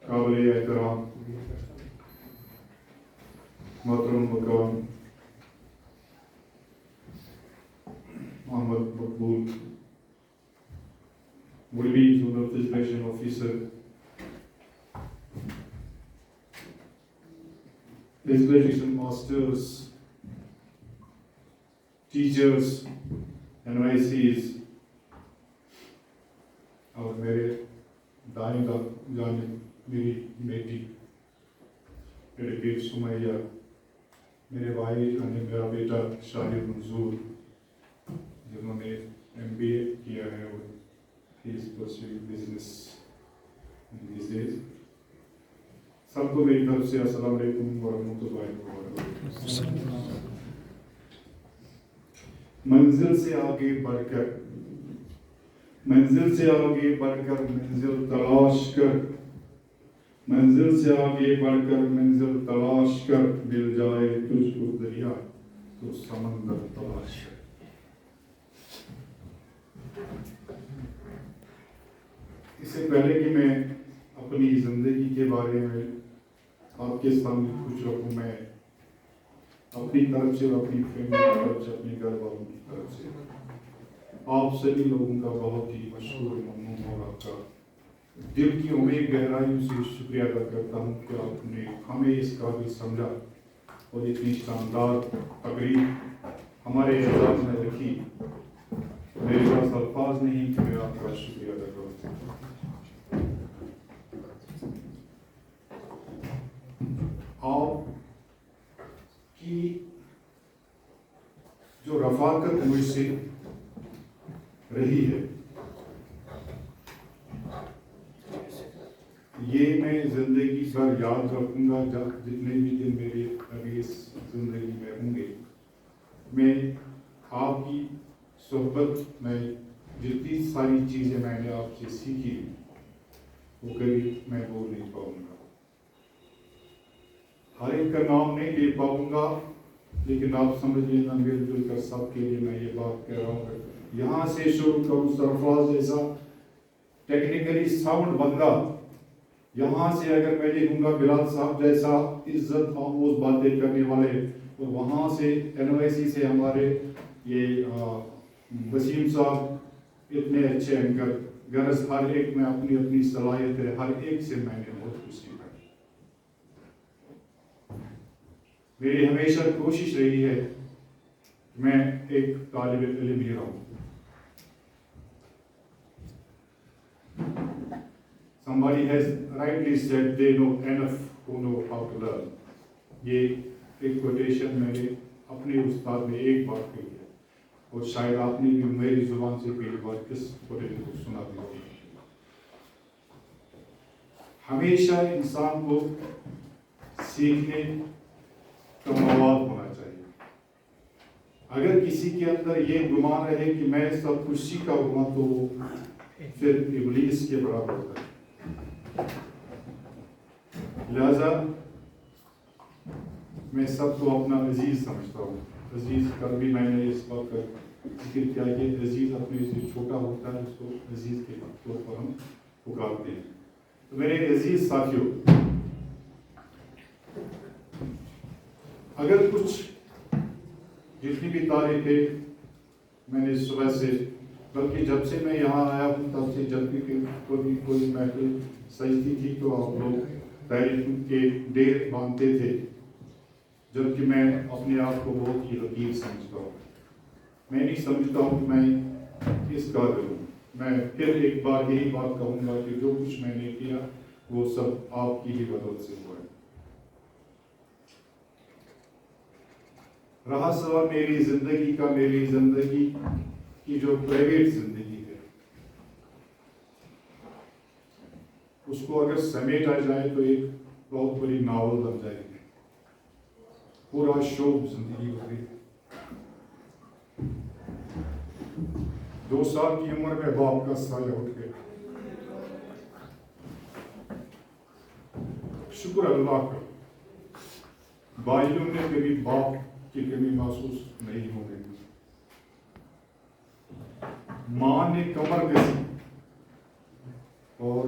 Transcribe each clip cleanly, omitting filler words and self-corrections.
قابل احترام محترم مقام محمد مقبول would-be zonal designation officer, designation masters, teachers, NYCs, اور میرے دائیں جانب میری بیٹی ایڈوکیٹ سمیہ، میرے بھائی یعنی میرا بیٹا شاہد منظور جنہوں نے MBA کیا ہے اور he is pursuing business in these days. سب کو میری طرف سے السلام علیکم ورحمۃ اللہ وبرکاتہ. منزل سے آگے بڑھ کر منزل سے آگے بڑھ کر منزل تلاش کر، منزل سے آگے بڑھ کر منزل تلاش کر، مل جائے تجھ کو دریا تو سمندر تلاش کر. اس سے پہلے کہ میں اپنی زندگی کے بارے میں آپ کے سامنے کچھ رکھوں، میں اپنی طرف سے، اپنی فیملی کی طرف سے، اپنے گھر والوں کی طرف سے آپ سبھی لوگوں کا بہت ہی مشکور ممنون اور آپ کا دل کی عمیق گہرائیوں سے شکریہ ادا کرتا ہوں کہ آپ نے ہمیں اس قابل سمجھا اور اتنی شاندار تقریب ہمارے اعزاز میں رکھی. میرے پاس الفاظ نہیں کہ میں آپ کا شکریہ ادا کروں. آپ کی جو رفاقت مجھ سے رہی ہے یہ میں زندگی بھر یاد رکھوں گا. جتنے بھی دن میرے ابھی اس زندگی میں ہوں گے، میں آپ کی صحبت میں جتنی ساری چیزیں میں نے آپ سے سیکھی وہ کبھی میں بول نہیں پاؤں گا. ہر ایک کا نام نہیں لے پاؤں گا، لیکن آپ سمجھ لینا مل جل کر سب کے لیے میں یہ بات کہہ رہا ہوں. یہاں سے شروع کروں سرفراز جیسا ٹیکنیکلی ساؤنڈ بندہ، یہاں سے اگر میں لکھوں گا بلال صاحب جیسا عزت آموز باتیں کرنے والے، اور وہاں سے NYC سے ہمارے یہ وسیم صاحب اتنے اچھے اینکر. غرض ہر ایک میں اپنی اپنی صلاحیت ہے، ہر ایک سے میں نے بہت کچھ سیکھا. میری ہمیشہ کوشش رہی ہے میں ایک طالب علم ہی رہوں. Somebody has rightly said they know enough who know how to learn. یہ ایک کوٹیشن میں نے اپنے استاد نے ایک بات کہی ہے، اور شاید آپ نے بھی میری زبان سے پہلی بار اس کوٹیشن کو سنا بھی ہوگا. ہمیشہ انسان کو سیکھنے کا مواد ہونا چاہیے. اگر کسی کے اندر یہ گمان رہے کہ میں سب کچھ سیکھا ہوا تو پھر ابلیس کے برابر ہوتا ہے. لہذا میں سب کو اپنا عزیز سمجھتا ہوں. عزیز کل بھی میں نے اس بات کا ذکر کیا کہ عزیز اپنے سے چھوٹا ہوتا ہے، اس کو عزیز کے طور پر ہم پکارتے ہیں. تو میرے عزیز ساتھیوں، اگر کچھ جتنی بھی تعریفیں میں نے صبح سے، بلکہ جب سے میں یہاں آیا ہوں تب سے جب بھی کوئی محفل سجتی تھی تو آپ لوگ تعریف کے ڈیر باندھتے تھے، جبکہ میں اپنے آپ کو بہت ہی حقیر سمجھتا ہوں. میں نہیں سمجھتا ہوں کہ میں اس قابل ہوں. میں پھر ایک بار یہی بات کہوں گا کہ جو کچھ میں نے کیا وہ سب آپ کی ہی بدولت سے ہوا ہے. رہا سوال میری زندگی کا، میری زندگی کی جو پرائیویٹ زندگی ہے اس کو اگر سمیٹا جائے تو ایک بہت بڑی ناول بن جائے گی. پورا شوق زندگی ہو گئی. 2 سال کی عمر میں باپ کا سایہ اٹھ گیا. شکر اللہ کا بھائیوں نے کبھی باپ کی کمی محسوس نہیں ہو گئی. ماں نے کمر کسی اور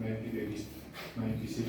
1996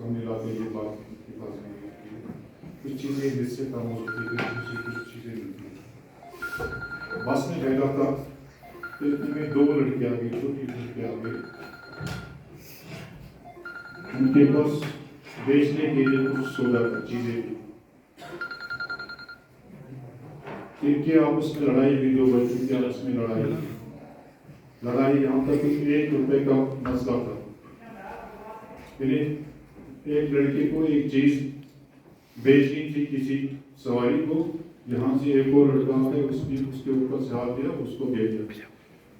ہم نے لاتے یہ بات کے پاس نہیں ہوتی ہے، کچھ چیزیں جس سے کم ہوتی ہے، کچھ چیزیں ملتی ہیں. بس میں بیٹھا تھا تو اتنے میں دو لڑکیاں آ گئی، چھوٹی لڑکیاں آ گئی. ان کے پاس بیچنے کے لیے کچھ سودا تھا، چیزیں تھی. ان کے آپس میں لڑائی بھی، دو بچوں کے آپس میں لڑائی یہاں تک کہ 1 روپے کا مسئلہ تھا. یعنی ایک لڑکی کو ایک چیز بیچنی تھی کسی سواری کو، یہاں سے ایک اور لڑکا ہے، اس نے اس کے اوپر سے ہاتھ دیا، اس کو دے دیا.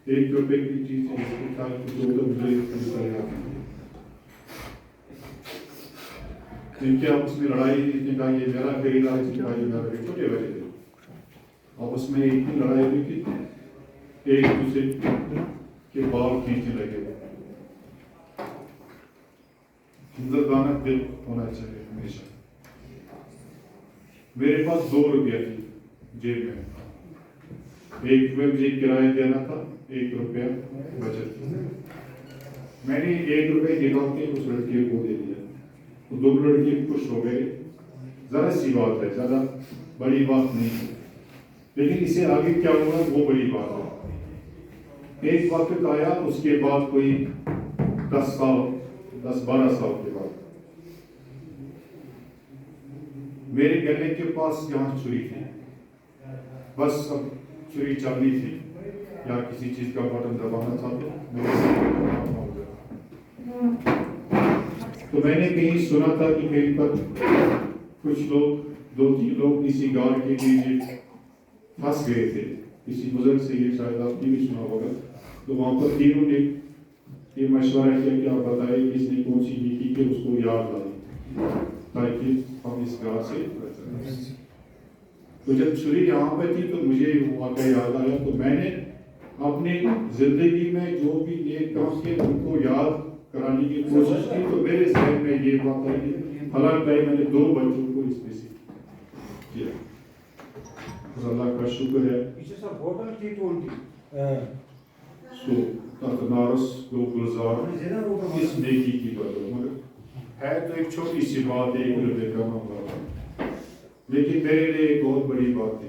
1 روپے کی چیز ہے، ان کے آپس میں لڑائی، اس نے کہا یہ میرا خریدا، اس نے کہا یہ میرا خریدا. چھوٹے بچے تھے، آپس میں اتنی لڑائی ہوئی کہ ایک دوسرے کے بال کھینچنے لگے. ہمدردانہ دل ہونا چاہیے ہمیشہ. میرے پاس 2 روپیہ تھی جیب میں، 1 روپیہ مجھے کرایہ دینا تھا، 1 روپیہ بچت. میں نے 1 روپیہ نکال کے اس لڑکی کو دے دیا. دو لڑکے خوش ہو گئے. ذرا سی بات ہے، زیادہ بڑی بات نہیں ہے، لیکن اس سے آگے کیا ہوا وہ بڑی بات ہے. ایک وقت آیا، اس کے بعد کوئی 10 12 سال کے بعد میرے گلے کے پاس یہاں چھری تھی. بس اب چھری چلنی تھی یا کسی چیز کا بٹن دبانا تھا تو میں نے کہیں سنا تھا کہ کہیں پر کچھ لوگ 2-3 لوگ کسی گاڑ کے نیچے پھنس گئے تھے. کسی بزرگ سے یہ شاید آپ نے بھی سنا ہوگا. تو وہاں پر تینوں نے یہ مشورہ کیا کہ آپ بتائیں کس نے کون سی نیکی کہ اس کو یاد لائی تاکہ ہم اس گاہ سے. تو جب چھری یہاں پہ تھی تو مجھے وہ واقعہ یاد آیا. تو میں نے اپنی زندگی میں جو بھی نیک کام کیے ان کو یاد کرانے کی کوشش کی. تو میرے ذہن میں یہ بات ہے کہ فلاں ٹائم میں نے 2 بچوں کو اس میں سے کیا. اللہ کا شکر ہے. سو نارس کو گلزار اس نیکی کی بدولت، مگر ہے تو ایک چھوٹی سی بات ہے، 1 روپے کا معاملہ، لیکن میرے لیے ایک بہت بڑی بات تھی.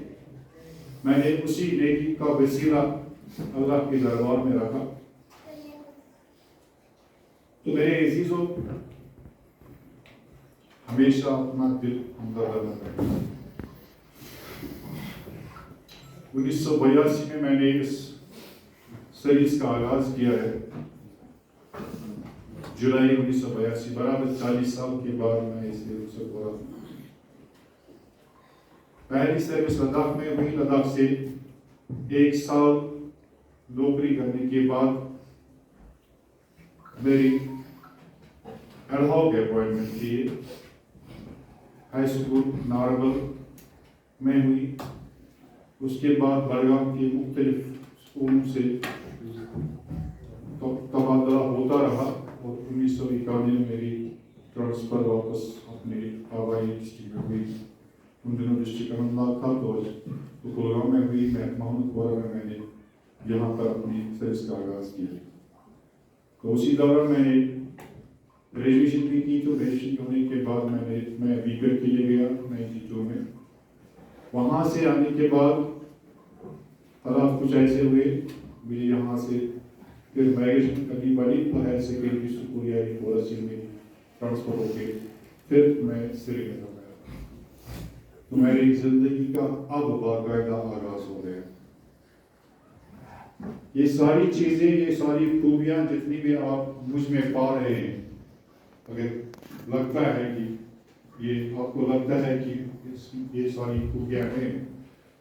میں نے اسی نیکی کا وسیلہ اللہ کے دربار میں رکھا. تو میرے عزیزوں، ہمیشہ اپنا دل ہمدردانہ رکھنا. 1982 میں نے اس سیریز کا آغاز کیا ہے. جولائی 1982، برابر 40 سال کے بعد میں اس سے رخصت ہو رہا ہوں. پہلی سروس لداخ میں ہوئی. لداخ سے 1 سال نوکری کرنے کے بعد میری ایڈہاک اپوائنٹمنٹ تھی ہائی اسکول ناربل میں ہوئی. اس کے بعد بڑگام کے مختلف اسکولوں سے تبادلہ ہوتا رہا اور 1991 میں میری ٹرانسفر واپس اپنے آبائی ڈسٹرکٹ میں ہوئی. ان دنوں ڈسٹرکٹ اننت ناگ تھا تو کولگام میں ہوئی. محمد پورہ میں نے یہاں پر اپنی سروس کا آغاز کیا. تو اسی دوران میں نے گریجویشن بھی کی. تو گریجویشن ہونے کے بعد میں بیگر کے لیے گیا 92 میں. وہاں سے آنے کے بعد حالات کچھ ایسے ہوئے مجھے یہاں سے پھر مائگریشن کرنی پڑی. تو ہائر سیکنڈری اسکول یا پورسی میں ٹرانسفر ہو کے پھر میں سری نگر میں. تو میری زندگی کا اب باقاعدہ آغاز ہو گیا. یہ ساری چیزیں، یہ ساری خوبیاں جتنی بھی آپ مجھ میں پا رہے ہیں، اگر لگتا ہے کہ یہ آپ کو لگتا ہے کہ یہ ساری خوبیاں ہیں،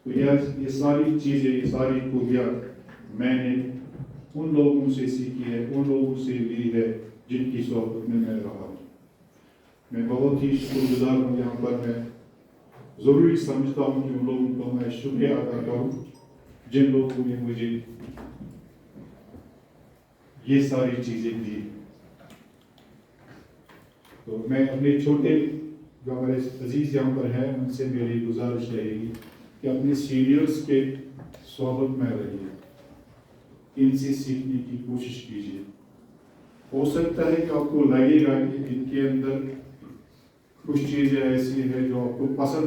تو یہ ساری چیزیں، یہ ساری خوبیاں میں نے ان لوگوں سے سیکھی ہے، ان لوگوں سے لی ہے جن کی صحبت میں رہا ہوں. میں بہت ہی شکر گزار ہوں. یہاں پر میں ضروری سمجھتا ہوں کہ ان لوگوں کو میں شکریہ ادا کروں جن لوگوں نے مجھے یہ ساری چیزیں دی. تو میں اپنے چھوٹے جو ہمارے عزیز یہاں پر ہیں ان سے میری گزارش رہے گی کہ اپنے سینئرز کے صحبت میں رہیے، ان سے سیکھنے کی کوشش کیجیے. ہو سکتا ہے کہ آپ کو لگے گا کہ ان کے اندر کچھ چیزیں ایسی ہیں جو آپ کو پسند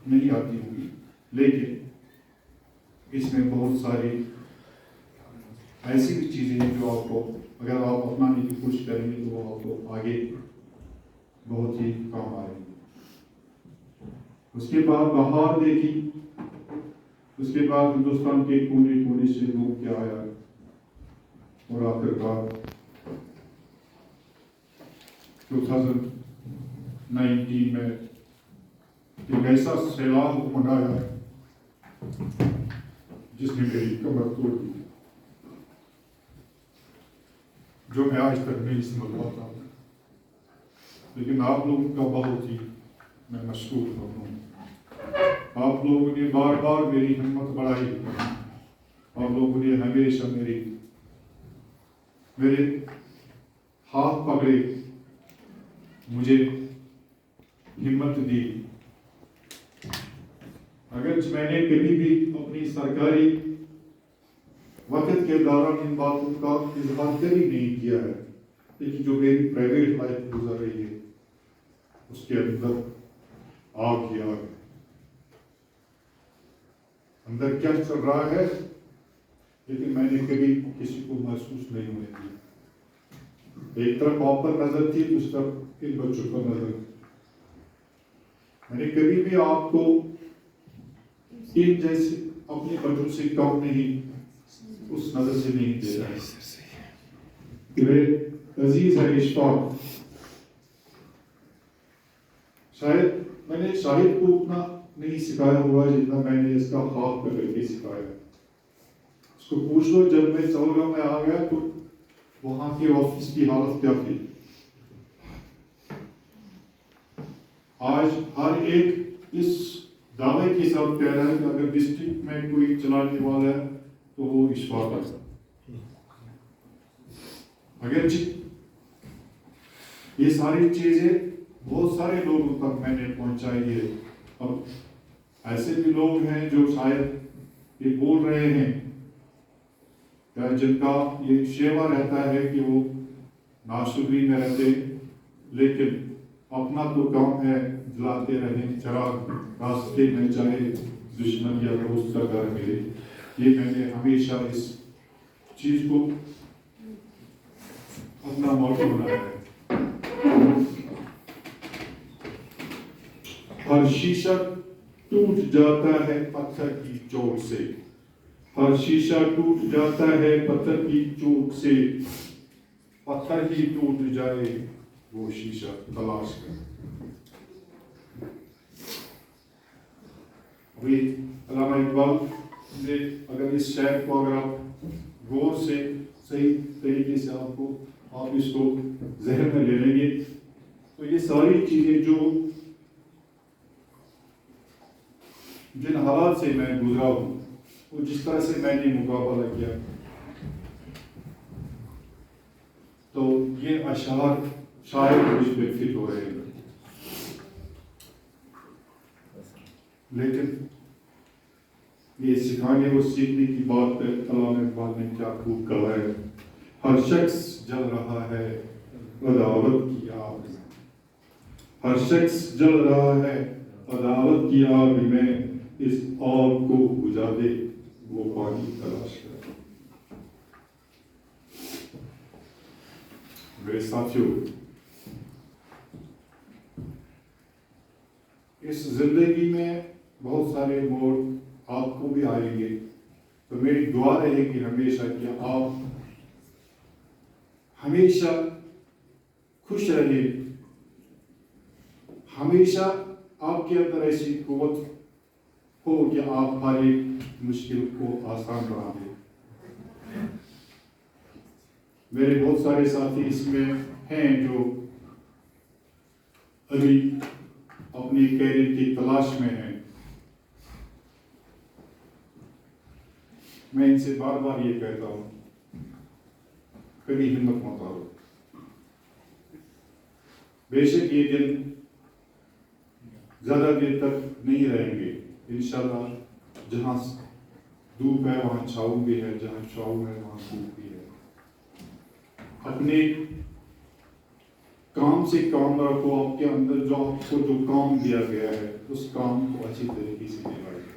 نہیں آتی ہوگی، لیکن اس میں بہت ساری ایسی بھی چیزیں ہیں جو آپ کو اگر آپ اپنانے کی کوشش کریں گے تو وہ آپ کو آگے بہت ہی کام آئے گی۔ اس کے بعد بہار دیکھی، اس کے بعد ہندوستان کے کونے کونے سے لوگ کیا آیا اور آخر کار 2019 میں ایک ایسا سیلاب منایا جس نے میری کمر توڑ دی، جو میں آج تک نہیں سمجھ پاتا ہوں، لیکن آپ لوگوں کا بہت ہی میں مشکور ہوں۔ آپ لوگوں نے بار بار میری ہمت بڑھائی، آپ لوگوں نے ہمیشہ میرے ہاتھ پکڑے، مجھے ہمت دی۔ اگر میں نے کبھی بھی اپنی سرکاری وقت کے دوران ان باتوں کا اظہار کبھی نہیں کیا ہے، لیکن جو میری پرائیویٹ لائف گزر رہی ہے اس کے اندر آگ ہی آگ، اندر کیا چل رہا ہے لیکن میں نے کبھی کسی کو محسوس نہیں ہونے دیا۔ ایک طرف آپ پر نظر تھی، اس طرف ان بچوں پر نظر تھی۔ میں نے کبھی بھی آپ کو ان جیسے اپنے بچوں سے کم نہیں، اس نظر سے نہیں دیکھا۔ میرے عزیز ہے اشفاق، شاید میں نے شاہد کو اتنا نہیں سکھایا ہوا جتنا میں نے اس کا ہاتھ پکڑ کے سکھایا۔ اس کو پوچھ لو جب میں چولگا میں آ گیا تو وہاں کے آفس کی حالت کیا تھی۔ آج ہر ایک اس دعوے کے ساتھ کہہ رہا ہے کہ اگر ڈسٹرکٹ میں کوئی چلانے والا ہے تو وہ اشفاق ہے۔ اگرچہ یہ ساری چیزیں بہت سارے لوگوں تک میں نے پہنچائی ہے، اب ایسے بھی لوگ ہیں جو شاید یہ بول رہے ہیں یا جن کا یہ شیوا رہتا ہے کہ وہ ناشکری میں رہتے، لیکن اپنا تو کام ہے جلاتے رہیں چراغ، راستے میں چاہے دشمن یا دوست کا گھر ملے۔ یہ میں نے ہمیشہ اس چیز کو اپنا موٹو بنایا ہے۔ ہر شیشہ ٹوٹ جاتا ہے پتھر کی چوٹ سے، ہر شیشہ ٹوٹ جاتا ہے پتھر کی چوٹ سے، پتھر ہی ٹوٹ جائے وہ شیشہ تلاش کر۔ ابھی علامہ اقبال نے اگر اس شعر کو اگر آپ غور سے صحیح طریقے سے آپ اس کو ذہن میں لے لیں گے تو یہ ساری چیزیں جو جن حالات سے میں گزرا ہوں، وہ جس طرح سے میں نے مقابلہ کیا، تو یہ اشعار شاید مجھ پہ فٹ ہو رہے ہیں، لیکن یہ سکھانے اور سیکھنے کی بات پہ علامہ اقبال نے کیا خوب کہا ہے۔ ہر شخص جل رہا ہے عداوت کی آگ میں، ہر شخص جل رہا ہے عداوت کی آگ میں، اس آگ کو بجھا دے وہ پانی تلاش کر۔ میرے ساتھیوں، اس زندگی میں بہت سارے موڑ آپ کو بھی آئیں گے، تو میری دعا رہے کہ ہمیشہ کہ آپ ہمیشہ خوش رہیں، ہمیشہ آپ کے اندر ایسی قوت ہو کہ آپ ہر ایک مشکل کو آسان بنا دیں۔ میرے بہت سارے ساتھی اس میں ہیں جو ابھی اپنی کیریئر کی تلاش میں ہیں، میں ان سے بار بار یہ کہتا ہوں، کبھی ہمت مت ہارو۔ بے شک یہ دن زیادہ دیر تک نہیں رہیں گے، انشاءاللہ جہاں دھوپ ہے وہاں چھاؤں بھی ہے، جہاں چھاؤں ہے وہاں دھوپ بھی ہے۔ اپنے کام سے کام رکھو، آپ کے اندر جو آپ کو جو کام دیا گیا ہے اس کام کو اچھی طریقے سے نبھائیے۔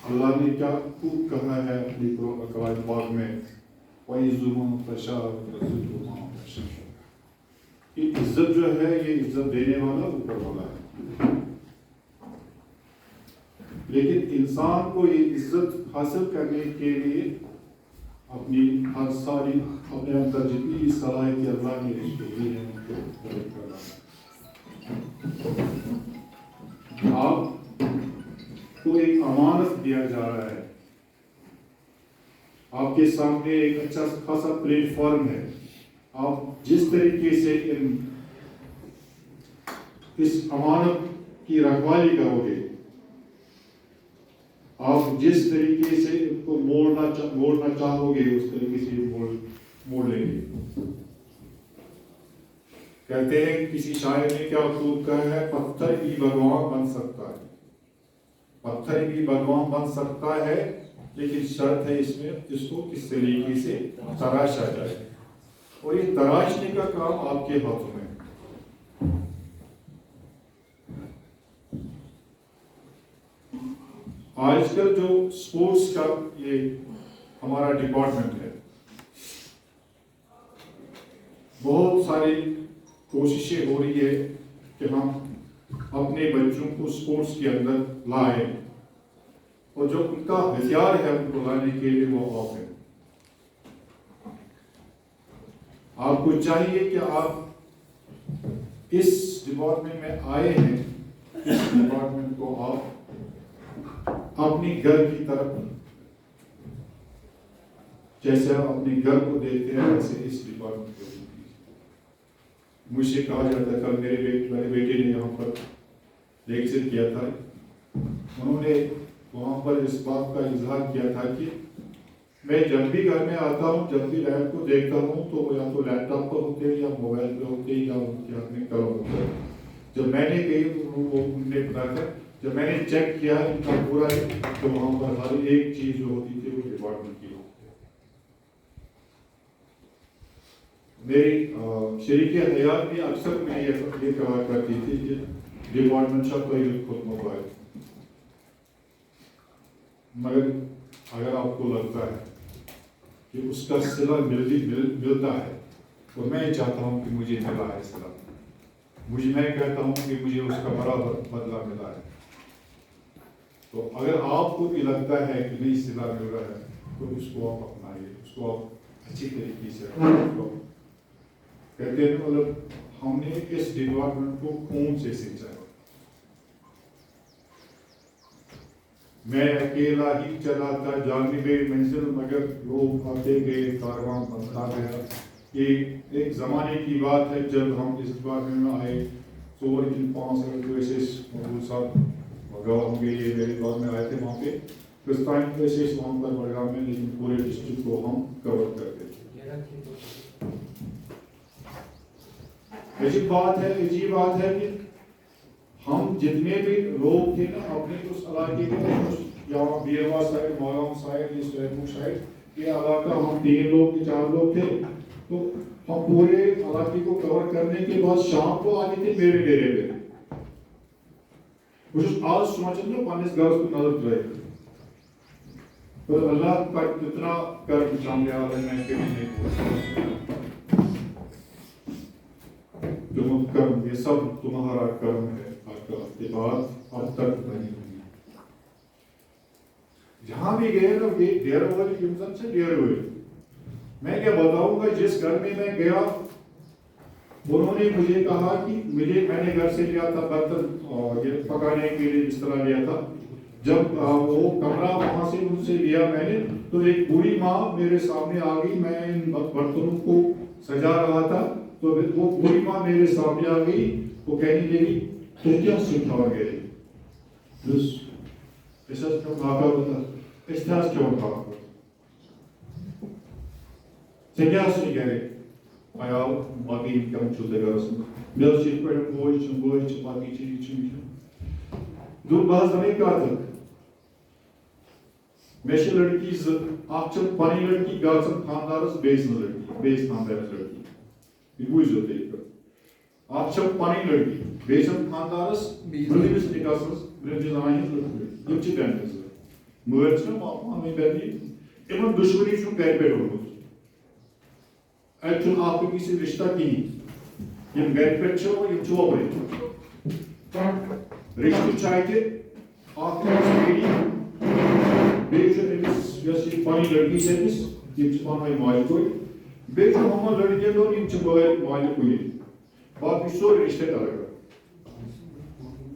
اللہ نے کیا خوب کہا ہے اپنی قرآن پاک میں، وَإِذُّ مَن تَشَاءُ وَتُذِلُّ مَن تَشَاءُ۔ یہ عزت جو ہے یہ عزت دینے والا اوپر والا ہے، لیکن انسان کو یہ عزت حاصل کرنے کے لیے اپنی ہر ساری اپنے اندر جتنی بھی صلاحیت اللہ نے اس کو دی ہے ان کو پورا کرنا ہے۔ آپ کو ایک امانت دیا جا رہا ہے، آپ کے سامنے ایک اچھا خاصا پلیٹ فارم ہے، آپ جس طریقے سے اس امانت کی رکھوالی کرو گے، آپ جس طریقے سے ان کو موڑنا چاہو گے اس طریقے سے موڑ لیں گے۔ کہتے ہیں کسی شاعر نے کیا خوب کہا ہے، پتھر بھی بھگوان بن سکتا ہے، پتھر بھی بھگوان بن سکتا ہے، لیکن شرط ہے اس میں اس کو کس طریقے سے تراشا جائے، اور یہ تراشنے کا کام آپ کے ہاتھوں میں۔ آج کل جو سپورٹس کا یہ ہمارا ڈپارٹمنٹ ہے، بہت ساری کوششیں ہو رہی ہے کہ ہم اپنے بچوں کو سپورٹس کے اندر لائیں، اور جو ان کا ہتھیار ہے ان کو لانے کے لیے وہ آف ہے۔ آپ کو چاہیے کہ آپ اس ڈپارٹمنٹ میں آئے ہیں، اس ڈپارٹمنٹ کو آپ اپنی گھر کی طرف، جیسے آپ اپنے گھر کو دیکھتے ہیں ویسے اس ڈپارٹمنٹ کو دیکھتے ہیں۔ مجھ سے کہا جاتا ہے، کل میرے بیٹے نے یہاں پر لیکچر کیا تھا، انہوں نے وہاں پر اس بات کا اظہار کیا تھا کہ میں جب بھی گھر میں آتا ہوں، جب بھی لیب کو دیکھتا ہوں تو وہ یا تو لیپ ٹاپ پر ہوتے ہیں یا موبائل پہ ہوتے ہیں یا ان کے ہاتھ میں قلم ہوتا ہے۔ جب میں نے گئی انہوں نے بتایا تھا، جب میں نے چیک کیا ان کا پورا تو وہاں پر ہر ایک چیز جو ہوتی تھی وہ ڈپارٹمنٹ کی ہوتی ہے۔ میری شریک حیات بھی اکثر میں یہ کہا کرتی تھی کہ ڈپارٹمنٹ شاہ کوئی خود موبائل، مگر اگر آپ کو لگتا ہے کہ اس کا صلہ ملتا ہے، اور میں چاہتا ہوں کہ مجھے ملا ہے صلہ، میں کہتا ہوں کہ مجھے اس کا برابر بدلہ ملا ہے، تو اگر آپ کو بھی لگتا ہے کہ نہیں صلہ مل رہا ہے تو اس کو آپ اپنائیے، اس کو آپ اچھی طریقے سے کہتے ہیں۔ مطلب ہم نے اس ڈپارٹمنٹ کو خون سے سینچا ہے، میں اکیلا ہی چلا تھا جانب منزل، مگر لوگ آتے گئے کاروان بنتا گیا۔ یہ ایک زمانے کی بات ہے جب ہم اس ڈپارٹمنٹ میں آئے، 4-5 مقبول صاحب گواہ ہوں گے، یہ میرے دور میں آئے تھے وہاں پہ پاکستانی کیسز وہاں پر بڑگام میں، لیکن پورے ڈسٹرکٹ کو ہم کور کرتے تھے۔ عجیب بات ہے کہ ہم جتنے بھی لوگ تھے نا اپنے اس علاقے میں، یہاں بیروا سائڈ، ماگام سائڈ، یہ سویپور سائڈ، یہ علاقہ ہم 3 لوگ 4 لوگ تھے، تو ہم پورے علاقے کو کور کرنے کے بعد شام کو آتے تھے میرے ڈیرے پہ۔ بہت آج سوچن نا پنس گھرس کو نظر ترائیت، تو اللہ کا اتنا کرم سامنے آ رہا ہے، میں کبھی نہیں بول تم کرم، یہ سب تمہارا کرم ہے، آپ کا اعتبار اب تک نہیں ہوئی۔ جہاں بھی گئے نا یہ ڈیر والی انسان سے ڈیر ہوئی، میں کیا بتاؤں گا، جس گھر میں گیا انہوں نے مجھے کہا کہ میں نے گھر سے لیا تھا برتن یہ پکانے کے لیے بستر لیا تھا، جب وہ کمرہ وہاں سے ان سے لیا میں نے، تو ایک بوڑھی ماں میرے سامنے آ گئی، میں ان برتنوں کو سجا رہا تھا، تو وہ بوڑھی ماں میرے سامنے آ گئی، وہ کہنے لگی تو کیا سکھا گئے بس ایسا کیوں بھاگا ہوتا، احساس کیوں بھاگا کیا سن گئے آیا باقی کم چلتے گا اس میں میرا چیز پر بوئی باقی چیز دور بحث ہمیں کہا تک مےٚ چھِ لڑکی زٕ اکھ چھِ پنٕنۍ لڑکی بیٛاکھ چھِ خانٛدارس بیٚیہِ سٕنٛز لڑکی بیٚیِس خانٛدارس لڑکی یہِ بوٗزِو تُہۍ اکھ چھِ پنٕنۍ لڑکی بیٚیہِ چھِ خانٛدارس برٛونٛہمِس نِکاحس منٛز برٛونٛہمہِ زمانہِ ہٕنٛز لڑکی یِم چھِ بیٚنہِ زٕ مٲلۍ چھِنہ پانہٕ ؤنۍ بیٚنہِ یِمن دُشمنی چھُنہٕ گرِ پٮ۪ٹھ اوٚنمُت اَتہِ چھُنہٕ اکھ أکِس سۭتۍ رِشتہ کِہیٖنۍ یِم گرِ پٮ۪ٹھ چھِ یِم چھِ وۄبرٕے رِشتہٕ چھُ اَتہِ اکھ بیٚیہِ چھُ أمِس یۄس یہِ پنٕنۍ لڑکی چھِ أمِس یِم چھِ پانہٕ ؤنۍ ماجہِ کوٚر بیٚیہِ چھُ ہُمن لڑکین دۄن یِم چھِ مٲلۍ ماجہِ کُنی باقی سورُے رشتہ الگ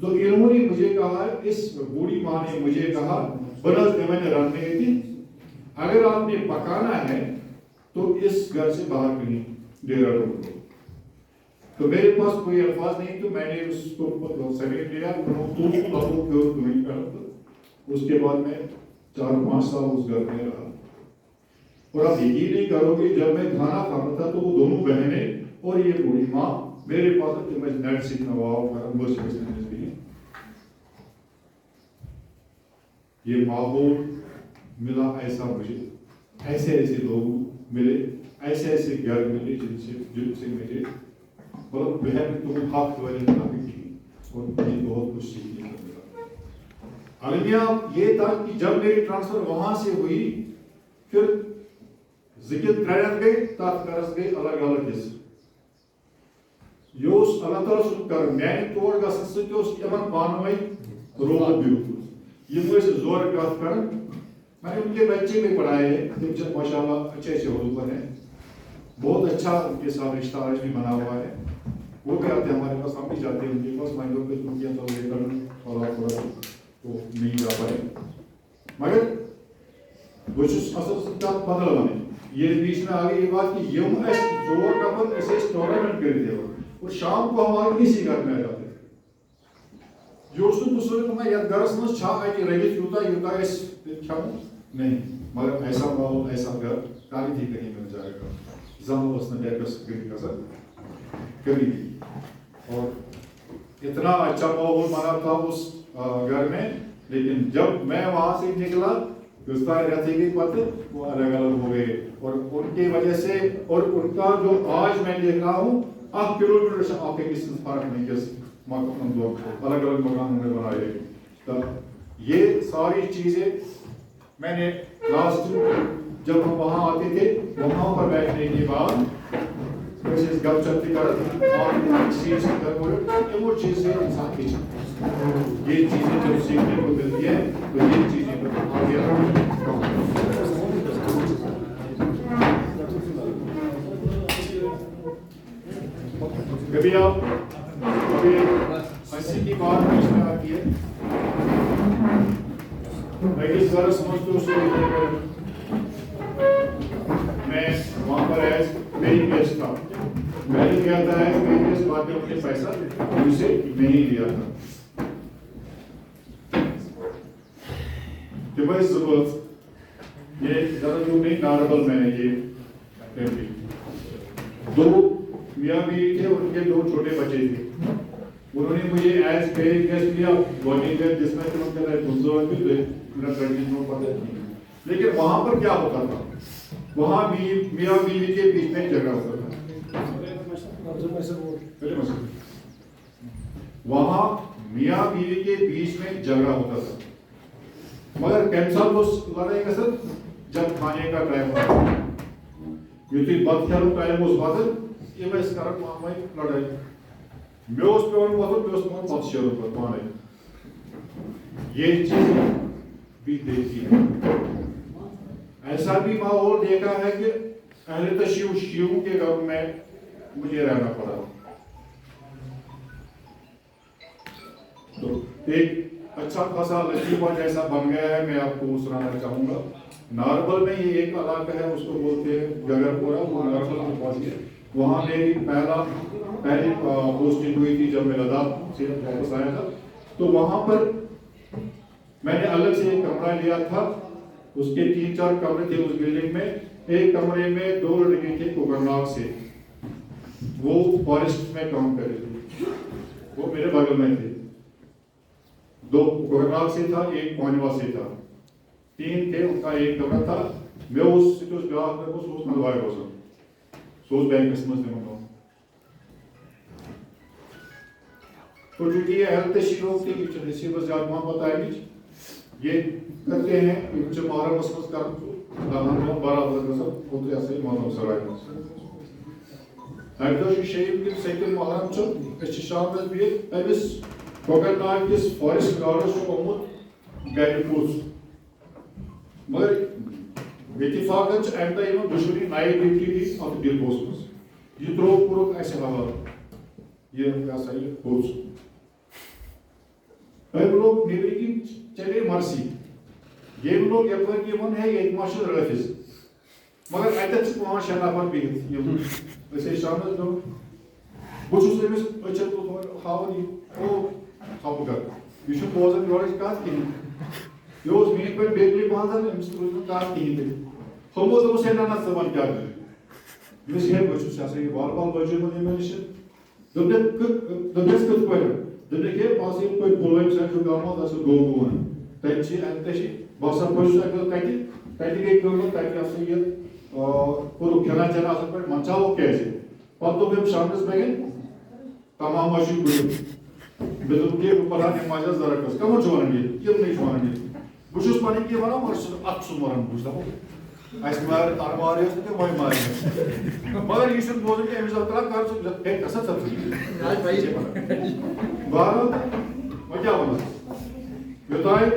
تو انہوں نے مجھے کہا اس بوڑھی ماں نے مجھے کہا بنس میں نے رننے تھی اگر آپ نے پکانا ہے تو اس گھر سے باہر کہیں ڈیرا ڈھونڈ لو تو میرے پاس کوئی الفاظ نہیں تو میں نے اس کو سمیٹ لیا اس کے بعد میں 4-5 سال اس گھر میں رہا اور آپ یقین نہیں کرو گے جب میں کھانا کھاتا تھا تو وہ دونوں بہنیں اور یہ بوڑھی ماں میرے پاس کہ میں نیٹ سیکھنا بس یہ ماحول ملا ایسا مجھے ایسے ایسے لوگ ملے ایسے ایسے گھر ملے جن سے مجھے بہت بہن تم حق والے ثابت کی اور مجھے بہت کچھ سیکھنے کو ملا المیہ یہ تھا کہ جب میری ٹرانسفر وہاں سے ہوئی پھر ذکر ترین گئی تات کرس گئی الگ الگ حصہ یہ اللہ تعالیٰ سن کر میانہ تور گھن ستھ پانہ ون روب بہت یہ زور کت کر میں نے ان کے بچے بھی پڑھائے ہیں تم ماشاء اللہ اچھے اچھے عہدوں پر ہیں بہت اچھا ان کے ساتھ رشتہ آج بھی بنا ہوا ہے وہ بھی آتے ہیں ہمارے پاس ہم بھی جاتے ہیں ان کے پاس مائنڈوں پہ ان کے لے کر اور تھوڑا تو نہیں جا پائے مگر بہت اصل کت بدل ون یہ بیچ میں آگے یہ بات کہ یم زور کپن ایسے ٹورنامنٹ کرتے ہو اور شام کو ہم آگے کسی گھر میں جاتے یہ تصور میں یتھ گھرس مز اتہ رنگت یوتہ یوتہ کھو نہیں مگر ایسا ماحول ایسا گھر کہیں تھی کہیں مل جائے گا زن بیکس گھر کبھی اور اتنا اچھا ماحول بنا تھا اس گھر میں لیکن جب میں وہاں سے نکلا گزشتہ رہتی گئی پتہ وہ الگ الگ ہو گئے اور ان کی وجہ سے اور ان کا جو آج میں دیکھ رہا ہوں 8 کلومیٹر سے آپ کے کسی فرق نہیں کس الگ الگ مکانوں میں بنائے تو یہ ساری چیزیں میں نے لاسٹ جب ہم وہاں آتے تھے وہاں پر بیٹھنے کے بعد ویسے گپ شپ کر وہ چیزیں انسان کی یہ چیزیں جب سیکھنے کو ملتی ہے تو یہ چیزیں آگے کبھی آپ کبھی ہنسی کی بات بیچ میں آتی ہے میں کس طرح سمجھتے اس کو میں وہاں پر ایز میری گیسٹ تھا میں نے کیا تھا ایز میری گیسٹ بعد میں اپنے پیسہ مجھے نہیں لیا تھا کہ بھائی ضرورت یہ زیادہ جو نہیں ناربل میں نے یہ فیملی دو میاں بیوی تھے ان کے 2 چھوٹے بچے تھے انہوں نے مجھے ایز میری گیسٹ لیا بانی گیسٹ جس میں ان کے میرا کنٹینیو پتہ نہیں لیکن وہاں پر کیا ہوتا تھا وہاں بھی میاں بیوی کے بیچ میں جھگڑا ہوتا تھا وہاں میاں بیوی کے بیچ میں جھگڑا ہوتا تھا مگر کینسل اس لڑائی کا سر جب کھانے کا ٹائم ہوتا یہ تھی بد کھیلوں ٹائم اس بات یہ میں اس کارن وہاں لڑائی میں اس پہ وقت میں اس میں بد شروع پر پانے یہ چیز بھی دیکھی ہے ایسا بھی ماحول دیکھا ہے کہ اہل تشیع شیعوں کے گھر میں مجھے رہنا پڑا تو ایک اچھا خاصا لطیفہ جیسا بن گیا ہے میں آپ کو سنانا چاہوں گا ناربل میں یہ ایک علاقہ ہے اس کو بولتے ہیں گگر پورا وہ ناربل کے پاس ہے وہاں میری پہلی پوسٹنگ ہوئی تھی جب میں لداخ سے واپس آیا تھا تو وہاں پر میں نے الگ سے ایک کمرہ لیا تھا اس کے 3-4 کمرے تھے اس بلڈنگ میں ایک کمرے میں 2 لڑکے تھے کوکرناگ سے وہ فارسٹ میں کام کر رہے تھے وہ میرے بغل میں تھے 2 کوکرناگ سے تھا ایک پونوا سے تھا 3 تھے, ان کا ایک کمرہ تھا. میں اس بیاکھ سہ نلوائے روزان, سہ بینکس مز دِوان. تو چونکہ یہ ہیلتھ ایشو تھی, یہ نصیبت زیادہ محبت آئی, یہ کرتے ہیں یہ محرمس مز کر برابر گژھان اوترٕ یہ ہسا یہ محرم سرائے مز. اَکہِ دۄہ چھُ شیٚیِم ییٚلہِ 2 محرم چھُ, أسۍ چھِ شامنس بِہِتھ أمِس کۄکر ناگ کِس فاریسٹ گاڈس چھُ آمُت گرِ پوٚژھ, مگر اتفاقن چھِ اَمہِ دۄہ یِمن دُشمنی نایٹ ڈیوٹی اتھ ڈِپوس منٛز. یہِ ترٛوو کوٚرُکھ اَسہِ حوالہٕ, یہ ہسا یہ پوٚژھ. أمۍ لوگ نیٚبرۍ کِنۍ چلے مرسی, ییٚمۍ لوگ یپٲرۍ کہِ ووٚن ہے ییٚتہِ ما چھُ رٲفِظ, مگر اتٮ۪تھ چھِ 5-6 نفر بِہِتھ. یِم أسۍ ٲسۍ شامنس دوٚپ بہٕ چھُس أمِس أچھن ہاوان یہِ او ژھۄپہٕ کر, یہِ چھُنہٕ بوزان یورٕچ کتھ کِہینۍ. یہِ اوس میٛٲنۍ پٲٹھۍ بیٚکلہِ پہن, أمِس روٗز نہٕ کتھ کِہینۍ تہِ. ہُمو دوٚپُس ہے نہ نہ ژٕ وَن کیٛاہ کَرٕ. دوٚپُس ہے بہٕ چھُس ہسا یہِ وال پال بچومُت یِمن نِش. دوٚپنَس کِتھ پٲٹھۍ, دوٚپنَکھ ہے بہٕ ہسا یِتھ پٲٹھۍ پُلوٲمۍ سایڈٕ چھُ گامُت اَسہِ گوٚو بہٕ تَتہِ چھِ بہٕ ہسا پھٔچِس اَکہِ دۄہ تَتہِ گٔے کٲم, تَتہِ ہسا یہِ کوٚرُکھ کھٮ۪نا چٮ۪نا اَصٕل پٲٹھۍ, منٛژاوُکھ کیٛازِ. پتہٕ دوٚپ أمۍ شامنس مےٚ تمام ما چھُ گُرِو. مےٚ دوٚپ ہے بہٕ پرہا نٮ۪مازِ زرکس, کٕمن چھُ وَنان یہِ, یِمنٕے چھُ وَنان یہِ. بہٕ چھُس پنٕنۍ کِنۍ وَنان مگر اَتھ چھُس وَنان, بہٕ چھُس دَپان اَسہِ مارِ تَنہٕ مارِ ٲس نہٕ تہِ وۄنۍ مارِ, مگر یہِ چھُنہٕ بوزان کہِ أمِس کران کر ژٕ ہے گژھا بہرحال وۄنۍ کیٛاہ وَنس. یوٚتانۍ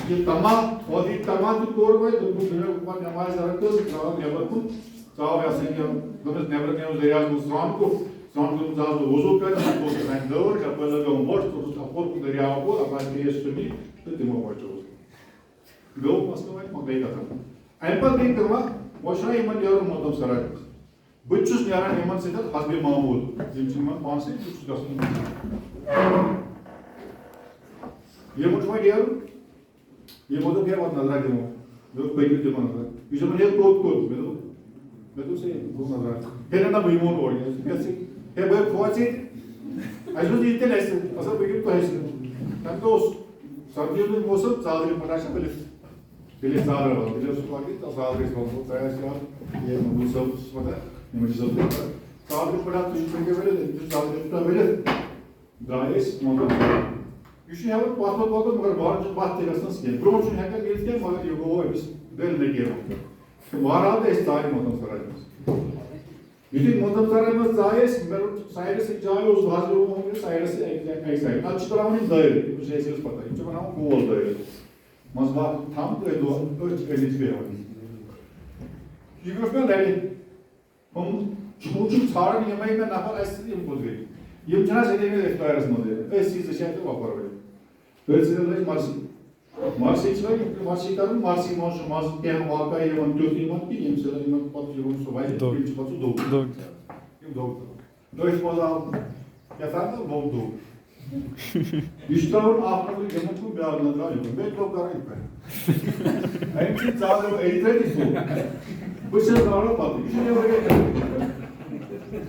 یہ تمام فوجی تمام تہِ کوٚر وۄنۍ, دوٚپُکھ پتہٕ نٮ۪مازِ زرکس ژاو نٮ۪بر کُن, ژاو یہ ہسا یہِ دوٚپنس نٮ۪بر نیوٗس دٔریاوس منٛز سرٛان کوٚر, سرٛان کوٚرمُت آس بہٕ وضوٗ کٔرِتھ, پتہٕ تُل سانہِ دٲر, یپٲرۍ لگٲوٕم وۄٹھ, ژوٚٹُس اَپور کُن دٔریاو اَپور, اپارِ پیٚیَس سُلی تہٕ تِمو بچووُس. گوٚو مسلہٕ وۄنۍ مۄکلے کتھا. اَمہِ پتہٕ گٔے کٲما, وۄنۍ چھُنہ یِمن نیرُن مطلب سرایہِ منٛز, بہٕ تہِ چھُس نیران یِمن سۭتۍ حسبِ معموٗل, یِم چھِ یِمن پانسٕے, بہٕ چھُس گژھُن. یِمن چھُ وۄنۍ نیرُن, یِمو دوٚپ ہے وۄنۍ نظرا دِمو, مےٚ دوٚپ پٔکِو دِمو نظرا. یہِ چھُ دَپان ہے کوٚت, مےٚ دوٚپُس ہے گوٚو نظرا. ہے نہ نہ بہٕ یِمو نہٕ اور, ہے بہٕ ہٮ۪کہٕ کھوژ ییٚتہِ, اَسہِ دوٚپ یہِ تیٚلہِ اَسہِ ہسا پٔکِو تۄہہِ سۭتۍ. تَمہِ دۄہ اوس سردی ہُنٛد موسم, ژادرِ پٮ۪ٹھ آسہِ ؤلِتھ, تیٚلہِ ٲسۍ ژادرا وَلان, تیٚلہِ اوس وَلگی ژادرِ ٲسۍ وَلان, تۄہہِ آسہِ یِوان یہِ محموٗد صٲب چھُس پتہ, یِمن چھِ ضروٗرت ژادرِ پٮ۪ٹھ آسہِ, تُہۍ چھِو پٔکِو ؤلِتھ, أمۍ چھِ ژادرِ پٮ۪ٹھ ؤلِتھ, درٛاے أسۍ مطلب یہِ چھُ ہٮ۪وان پتھ پتھ پَکُن, مگر بہرحال چھُنہٕ پتھ تہِ گژھنَس کینٛہہ, برٛونٛٹھ چھُنہٕ ہٮ۪کان ییٚلہِ کینٛہہ, مگر یہِ گوٚو أمِس دٔلۍ نٔکیٖر. بہرحال تہٕ أسۍ ژاے مۄتَم سرایہِ منٛز. یُتھُے مۄتَم سرایہِ منٛز ژاے أسۍ, مےٚ روٚٹ سایڈَس أکۍ جاے, اوس بہٕ حظ روٗدمُت سایڈَس اَکہِ سایڈٕ, اَتھ چھِ ترٛاوان یِم دٲرۍ, اَسہِ ٲس پَتہ, یِم چھِ بَناوان گول دٲرۍ, منٛزٕ باغ تھَم تہٕ أتھۍ دۄہَن أتھۍ أنِتھ بیٚہوان. یہِ گٔژھ مےٚ لَڑِ, ہُم چھُم ژھانڈان یِمَے مےٚ نفر اَسہِ سۭتۍ, یِم کوٚت گٔے, یِم چھِنہ سیٚدے مےٚ أتھۍ پیرَس منٛز, أسۍ 2 شےٚ تہٕ وۄپَر ؤلِتھ. أتھۍ سۭتۍ لٔج مرسی. مرسی چھِ وۄنۍ مرسی کَرُن, مرسی منٛز چھُ منٛزٕ کینٛہہ واقعہ یِوان تیُتھ یِوان کہِ ییٚمہِ سۭتۍ یِمن پَتہٕ یِوان سُہ وَلہِ, یِم چھِ پَتہٕ سُہ دوٚگ, یِم دوٚگ أتھۍ منٛز آو کیٛاہ تام لوٚگ دوٚگ. یہِ چھُ ترٛاوُن اکھ نظر یِمن کُن, بیٛاکھ نظر درٛاو یِمن, مےٚ تہِ لوٚگ کَرُن یِتھ پٲٹھۍ. اَمہِ سۭتۍ ژاو أڑۍ ترٛٲوِتھ سُہ, بہٕ چھُس ترٛاوان پَتہٕ, یہِ چھُ نٮ۪برٕ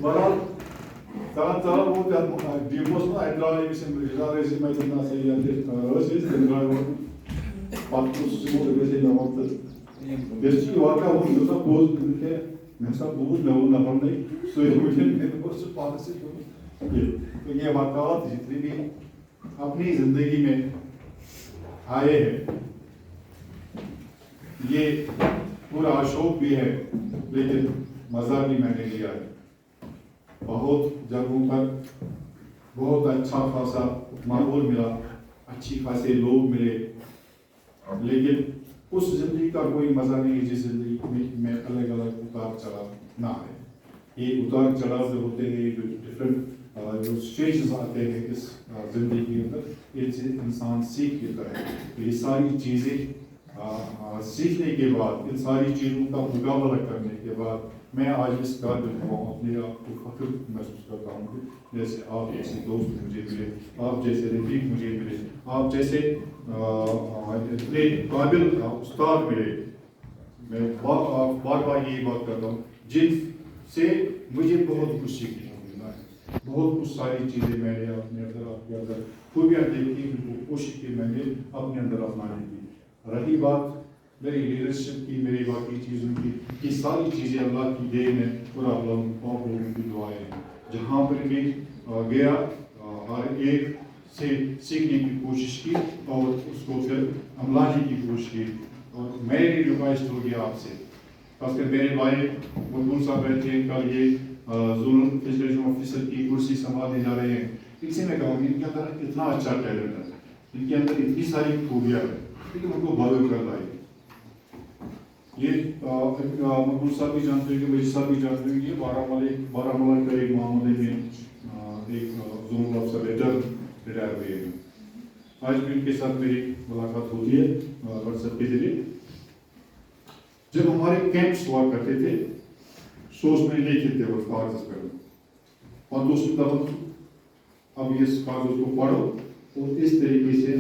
بہرحال ژَلان ژَلان ووت یَتھ ڈِپوس منٛز, اَتہِ درٛاو أمِس یِم رِشتہٕ دار ٲسۍ یِم اَتہِ ہسا یہِ ٲسۍ أسۍ, تِم درٛاے اورٕ, پَتہٕ کوٚر سُہ سِمو, دوٚپُس ہے مےٚ ووٚن تہٕ ییٚلہِ چھُ یہِ واقعہ ووٚن, مےٚ ہسا بوٗز, دوٚپُکھ ہے مےٚ ہسا بوٗز, مےٚ ووٚن نفرنٕے سُے وٕچھِنۍ, مےٚ دوٚپُکھ سُہ پانَس سۭتۍ دوٚپُن تو یہ واقعات جتنے بھی اپنی زندگی میں آئے ہیں, یہ پورا شوق بھی ہے, لیکن مزہ بھی میں نے لیا ہے. بہت جگہوں پر بہت اچھا خاصا ماحول ملا, اچھی خاصے لوگ ملے, لیکن اس زندگی کا کوئی مزہ نہیں جس زندگی میں الگ الگ اتار چڑھاؤ نہ آئے. یہ اتار چڑھاؤ جو ہوتے ہیں, جو ڈفرینٹ جو سچویشنز آتے ہیں اس زندگی کے اندر, ان سے انسان سیکھ لیتا ہے. تو یہ ساری چیزیں سیکھنے کے بعد, ان ساری چیزوں کا مقابلہ کرنے کے بعد, میں آج اس قابل ہوں, اپنے آپ کو فخر محسوس کرتا ہوں کہ جیسے آپ جیسے دوست مجھے ملے, آپ جیسے رفیق مجھے ملے, آپ جیسے اتنے قابل استاد ملے. میں بار بار یہی بات کرتا ہوں, جن سے مجھے بہت کچھ سیکھنے کو ملا ہے, بہت کچھ ساری چیزیں میں نے اپنے اندر, آپ کے اندر خوبیاں دیکھی, ان کو کوشش کی میں نے اپنے اندر اپنانے کی. رہی بات میری لیڈرشپ کی، میری باقی چیزوں کی، یہ ساری چیزیں اللہ کی دین ہے اور آپ لوگوں کی دعائیں ہیں. جہاں پر بھی گیا ہر ایک سے سیکھنے کی کوشش کی اور اس کو پھر عملانے کی کوشش کی. اور میری ریکویسٹ ہوگی آپ سے، خاص کر میرے بھائی مقبول صاحب رہتے ہیں، کل یہ زونل ایجوکیشن آفیسر کی کرسی سنبھالنے جا رہے ہیں. ان سے میں کہوں گی ان کے اندر اتنا اچھا ٹیلنٹ ہے، ان کے اندر اتنی ساری خوبیاں ہیں، لیکن ان کو بھلو کر لائے. یہ مقبول صاحب بھی جانتے ہیں کہ مجھے صاحب بھی جانتے ہیں کہ بارہمولہ کا ایک معاملے میں ایک زونل افسر ریٹائر ہوئے ہیں. آج بھی ان کے ساتھ میری ملاقات ہوتی ہے واٹس ایپ کے ذریعے. جب ہمارے کیمپس ہوا کرتے تھے سوچ میں لکھتے تھے وہ کاغذ پر اور دوسری طرف اب اس کاغذ کو پڑھو اور اس طریقے سے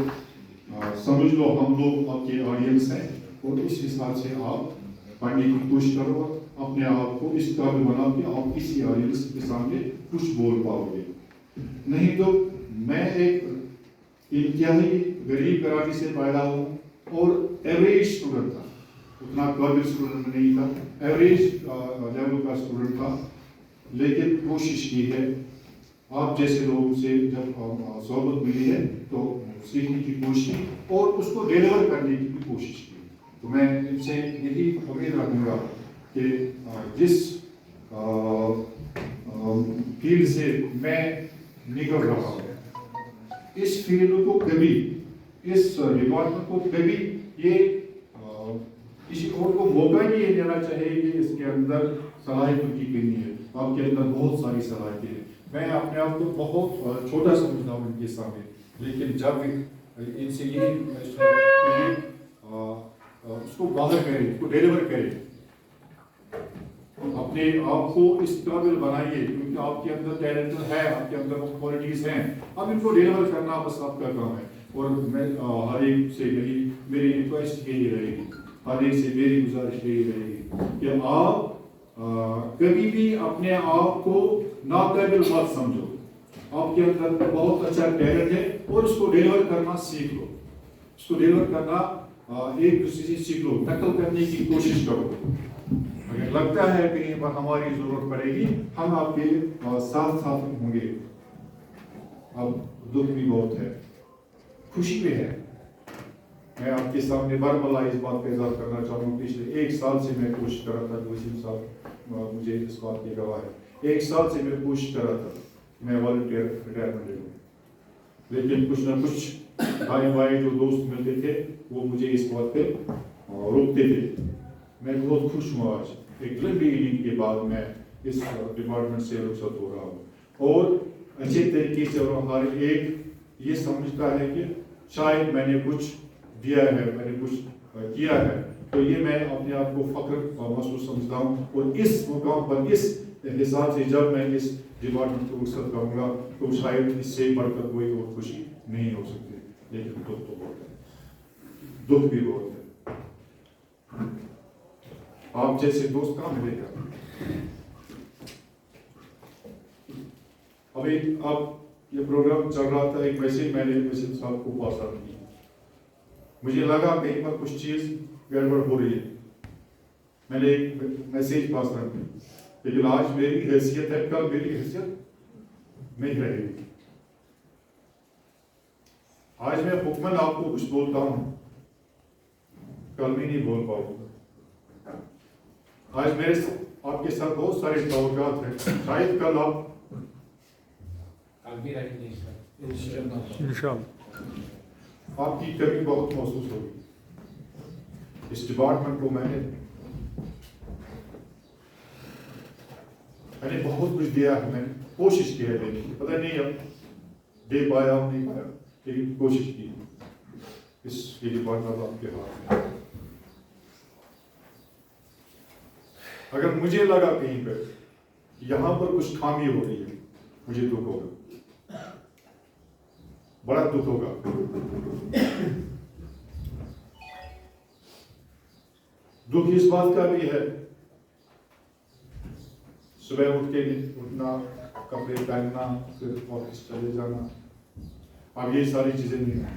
سمجھ لو ہم لوگ آپ کے آڈینس ہیں اور اس حساب سے آپ پڑھنے کی کوشش کرو اور اپنے آپ کو اس قابل بناؤ کہ آپ کسی آڈینس کے سامنے کچھ بول پاؤ گے. نہیں تو میں ایک انتہائی غریب گھرانے سے پیدا ہوں اور ایوریج اسٹوڈنٹ تھا، اتنا قابل اسٹوڈنٹ نہیں تھا، ایوریج لیول کا اسٹوڈنٹ تھا. لیکن کوشش کی ہے آپ جیسے لوگوں سے جب صحبت ملی ہے تو سیکھنے کی کوشش کی اور اس کو ڈیلیور کرنے کی بھی کوشش کی. تو میں ان سے یہی امید رکھوں گا کہ جس فیلڈ سے میں نکل رہا ہوں اس فیلڈ کو کبھی، اس ڈپارٹمنٹ کو کبھی یہ کسی اور کو موقع نہیں دینا چاہیے کہ اس کے اندر صلاحیتوں کی کمی ہے. آپ کے اندر بہت ساری صلاحیتیں ہیں. میں اپنے آپ کو بہت چھوٹا سمجھتا ہوں ان کے سامنے، لیکن جب ان سے یہ اس کو باہر کرے، اس کو ڈیلیور کرے، اپنے آپ کو اس قابل بنائیے کیونکہ آپ کے اندر ٹیلنٹ ہے، آپ کے اندر وہ کوالٹیز ہیں. اب ان کو ڈیلیور کرنا بس آپ کا کام ہے. اور میں ہر ایک سے میری ریکویسٹ یہی رہے گی، ہر ایک سے میری گزارش یہی رہے گی کہ آپ کبھی بھی اپنے آپ کو ناقابل مت سمجھو. آپ کے اندر بہت اچھا ٹیلنٹ ہے اور اس کو ڈیلیور کرنا سیکھ لو. اس کو ڈیلیور کرنا ایک دوسرے سے سیکھ لو، ٹیکل کرنے کی کوشش کرو. اگر لگتا ہے کہیں پر ہماری ضرورت پڑے گی ہم آپ کے ساتھ ہوں گے. اب دکھ بھی بہت ہے، خوشی بھی ہے. میں آپ کے سامنے برملا اس بات کا اظہار کرنا چاہوں گا. پچھلے 1 سال سے میں کوشش کر رہا تھا، وسیم صاحب مجھے اس بات کی گواہ ہے، 1 سال سے میں کوشش کر رہا تھا میں والنٹیئر ریٹائرمنٹ لوں، لیکن کچھ نہ کچھ بھائی جو دوست ملتے تھے وہ مجھے اس بات پہ روکتے تھے. میں بہت خوش ہوں آج ایک لمبی اننگ کے بعد میں اس ڈپارٹمنٹ سے رخصت ہو رہا ہوں اور اچھے طریقے سے. اور ہر ایک یہ سمجھتا ہے کہ شاید میں نے کچھ دیا ہے، میں نے کچھ کیا ہے، تو یہ میں اپنے آپ کو فخر محسوس سمجھتا ہوں. اور اس مقام پر اس حساب سے جب میں اس ڈپارٹمنٹ کو رخصت کروں گا تو شاید اس سے بڑھ کر کوئی اور خوشی نہیں ہو سکتی. لیکن دکھ تو بہت ہے، دکھ بھی بہت ہے. آپ جیسے دوست کہاں ملے گا؟ ابھی اب یہ پروگرام چل رہا تھا، ایک میسیج میں نے وسیم صاحب کو پاس آؤٹ کی. مجھے لگا کہیں پر کچھ چیز گڑبڑ ہو رہی ہے، میں نے ایک میسیج پاس آؤٹ کی. لیکن آج میری حیثیت ہے، کل میری حیثیت نہیں رہے گی. آج میں حکمن آپ کو کچھ بولتا ہوں، کل میں نہیں بول پاؤں گا. آج میرے آپ کے ساتھ بہت سارے توقعات ہیں، شاید کل آپ انشاءاللہ آپ کی کمی بہت محسوس ہوگی. اس ڈپارٹمنٹ کو میں نے بہت کچھ دیا ہے، میں نے کوشش کی ہے دینے کی. پتہ نہیں اب دے پایا ہوں نہیں پایا، لیکن کوشش کی. اس ڈپارٹمنٹ آپ کے ہاتھ میں. اگر مجھے لگا کہیں پہ یہاں پر کچھ خامی ہو رہی ہے مجھے دکھ ہوگا، بڑا دکھ ہوگا. دکھ اس بات کا بھی ہے صبح اٹھ کے اٹھنا، کپڑے پہننا، پھر آفس چلے جانا. اب یہ ساری چیزیں نہیں ہیں.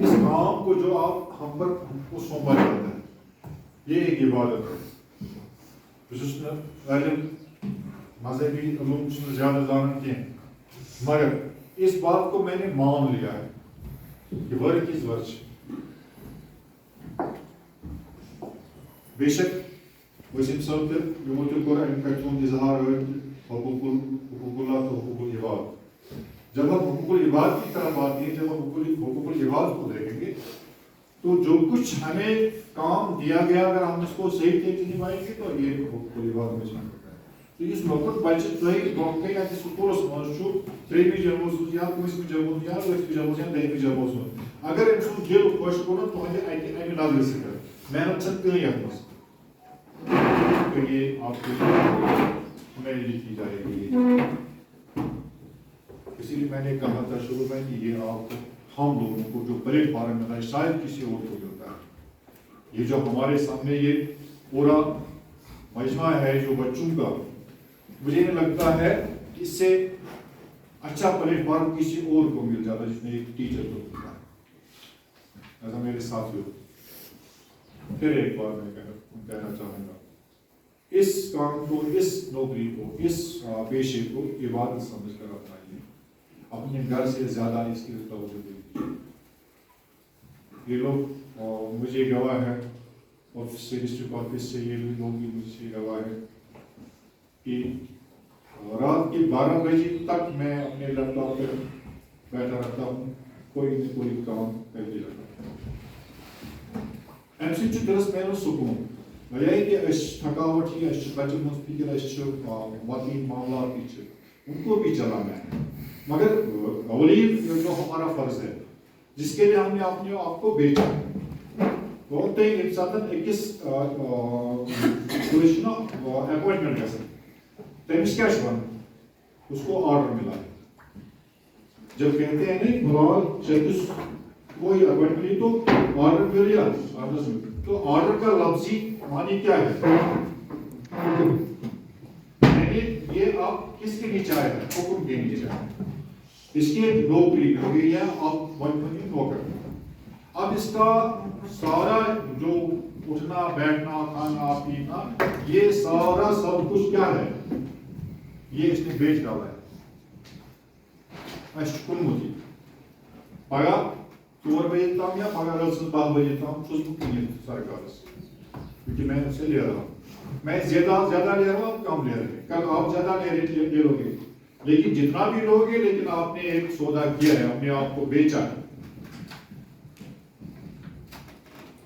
اس کام کو جو آپ ہم پر کو سونپا جاتا ہے یہ ایک عبادت ہے. مذہبی علوم زیادہ جانن کی مگر اس بات کو میں نے مان لیا ہے کہ ورک از ورک. بے شک وسیم صاحب یمو تہ کور امہ کتھ ہند اظہار حقوق اللہ تو حقوق العباد. جب ہم حقوق العباد کی طرف آتے ہیں, جب ہم حقوق العباد کو دیکھیں گے تو جو کچھ ہمیں کام دیا گیا اگر ہم اس کو صحیح طریقے سے نبھائیں گے تو یہ حقوق العباد میں شامل ہوتا ہے. تو اس لۄکُٹ بچہ تُہۍ برونٛہہ کَنہِ اَتہِ سکوٗلس منٛز چھُ 3مہِ جمٲژ منٛز یا 5مہِ جمٲژ یا 8مہِ جمٲژ یا 10مہِ جمٲژ منٛز اگر أمۍ سُنٛد دِل خۄش کوٚرُن تُہنٛدِ اَکہِ اَمہِ نظرِ سۭتۍ محنت چھنہٕ کٕہٕنۍ یَتھ منٛز تو یہ آپ کو ہمیں لکھی جائے گی. اسی لیے میں نے کہا تھا شروع میں کہ یہ آپ کو ہم لوگوں کو جو پلیٹ فارم ملا ہے شاید کسی اور کو ملتا ہے. یہ جو ہمارے سامنے یہ پورا مجمع ہے جو بچوں کا, مجھے نہیں لگتا ہے اس سے اچھا پلیٹ فارم کسی اور کو مل جاتا جس نے ایک ٹیچر کو ملا ہے. ایسا میرے ساتھیوں پھر ایک بار میں کہنا چاہوں گا اس کام کو, اس نوکری کو, اس پیشے کو عبادت سمجھ کر اپنائیے. اپنے گھر سے زیادہ اس کی توجہ دیجیے. یہ لوگ مجھے گواہ ہے آفس سے, ڈسٹرکٹ آفس سے, یہ لوگ بھی مجھے گواہ ہے کہ رات کی 12 بجے تک میں اپنے لیپ ٹاپ پہ بیٹھا رہتا ہوں, کوئی نہ کوئی کام کرتے رہتا ہوں. امہ سۭتۍ چھُ دِلس میلان سکوٗن. وجہ کہ تھکاوٹ ہی بچن من فکر وطنی معاملات بھی ان کو بھی چلانا ہے. مگر اولین جو ہمارا فرض ہے جس کے لیے ہم نے اپنے آپ کو بیچا وہ ییٚمہِ ساتہٕ أکِس اپوائنٹمنٹ گژھان تٔمِس کیٛاہ چھُ وَنُن, اس کو آرڈر ملا ہے. جب کہتے ہیں نہیں بلال چکس کوئی اپوائنٹمنٹ تو آرڈر مل گیا, تو آرڈر کا لفظی معنی کیا ہے؟ یعنی یہ آپ کس کے نیچے آئے ہیں, حکم کے نیچے آئے. اس کی نوکری ہو گئی ہے آپ بنی نوکر. اب اس کا سارا جو اٹھنا بیٹھنا کھانا پینا یہ سارا سب کچھ کیا ہے, یہ اس نے بیچ ڈالا ہے. کنمتی پگہ 4 بجے تام یا پگہ 10 بجے تام چھس بہٕ کٕنِتھ سرکارس, کیونکہ میں ان سے لے رہا ہوں. میں زیادہ لے رہا ہوں, کم لے رہے ہیں. کل آپ زیادہ لے لو گے, لیکن جتنا بھی لو گے لیکن آپ نے ایک سودا کیا ہے, اپنے آپ کو بیچا ہے.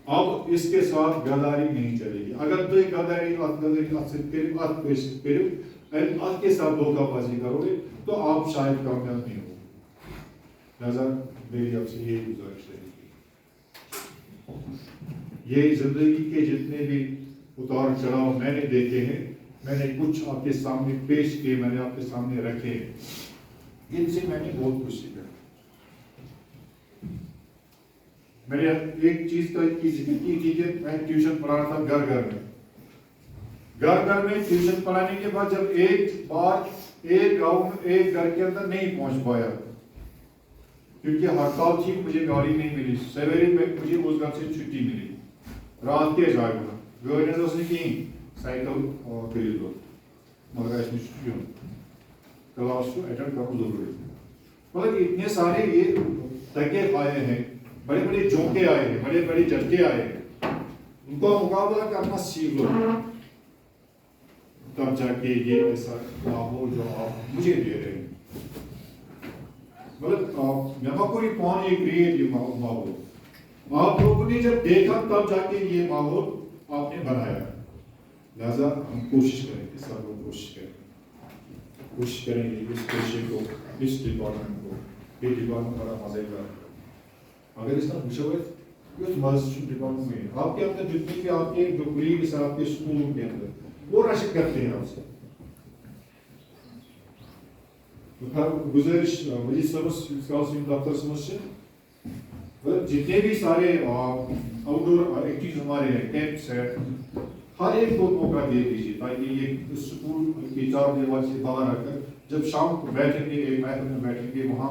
اب اس کے ساتھ غداری نہیں چلے گی. اگر تو غداری کے ساتھ دھوکہ بازی کرو گے تو آپ شاید کامیاب نہیں ہو. لہذا میری آپ سے یہ گزارش ہے یہ زندگی کے جتنے بھی اتار چڑھاؤ میں نے دیکھے ہیں, میں نے کچھ آپ کے سامنے پیش کیے, میں نے آپ کے سامنے رکھے ہیں, ان سے میں نے بہت کچھ سیکھا. میں نے ایک چیز کی ذکر کی تھی کہ میں ٹیوشن پڑھانا تھا گھر گھر میں ٹیوشن پڑھانے کے بعد جب ایک بار ایک گاؤں ایک گھر کے اندر نہیں پہنچ پایا کیونکہ ہڑتال تھی, مجھے گاڑی نہیں ملی. سویرے میں مجھے اس گھر سے چھٹی ملی, رات کے جائے گا گاڑی نے کہیں سائیکل خریدو مگر اس میں چھٹی ہو کلاس کو اٹینڈ کرنا ضروری. مطلب اتنے سارے یہ تکے آئے ہیں, بڑے بڑے جھونکے آئے ہیں, بڑے بڑے جھٹکے آئے ہیں, ان کا مقابلہ کرنا سیکھ لو, تب جا کے یہ ایسا ماحول جو آپ مجھے دے رہے ہیں. مطلب یہاں کوئی پانی کریٹ یہ ماحول آپ لوگوں نے جب دیکھا تب جا کے یہ ماحول آپ نے بنایا. لہذا ہم کوشش کریں گے, سب لوگ کوشش کریں گے اس پیشے کو, اس ڈپارٹمنٹ کو, یہ ڈپارٹمنٹ بڑا مزے کا. اگر اس طرح پوچھا ہوئے اس مزے ڈپارٹمنٹ میں آپ کے اندر جتنے بھی آپ کے جو کولیگس آپ کے اسکولوں کے اندر وہ رشک کرتے ہیں آپ سے. گزارش وزیر صاحب دفتر سمجھ جتنے بھی سارے آؤٹ ڈور ایکٹیویٹیز ہمارے ہیں, کیمپس ہے, ہر ایک کو موقع دے دیجیے تاکہ یہ اسکول کی 4 دیوار سے باہر آ کر جب شام کو بیٹھیں گے, ایک محفل میں بیٹھیں گے, وہاں